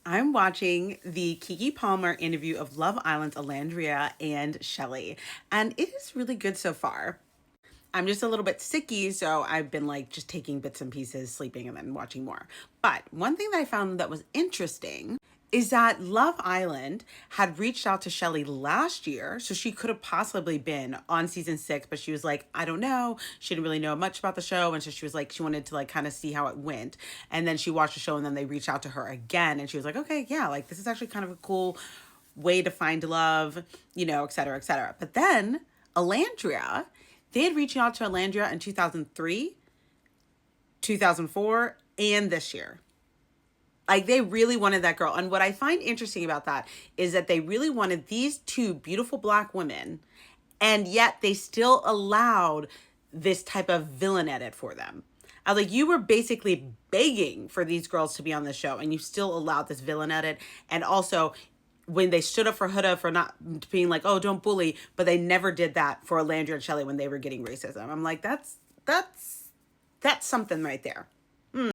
I'm watching the Keke Palmer interview of Love Island's Olandria and Chelley, and it is really good so far. I'm just a little bit sicky, so I've been like just taking bits and pieces, sleeping, and then watching more. But one thing that I found that was interesting is that Love Island had reached out to Shelley last year, so she could have possibly been on season 6, but she was like, I don't know. She didn't really know much about the show, and so she was like, she wanted to like kind of see how it went. And then she watched the show, and then they reached out to her again, and she was like, okay, yeah, like this is actually kind of a cool way to find love, et cetera, et cetera. But then Alandria, they had reached out to Alandria in 2003, 2004, and this year. Like they really wanted that girl. And what I find interesting about that is that they really wanted these two beautiful black women, and yet they still allowed this type of villain edit for them. I was like, you were basically begging for these girls to be on the show, and you still allowed this villain edit. And also, when they stood up for Huda for not being like, oh, don't bully, but they never did that for Landry and Shelley when they were getting racism. I'm like, that's something right there.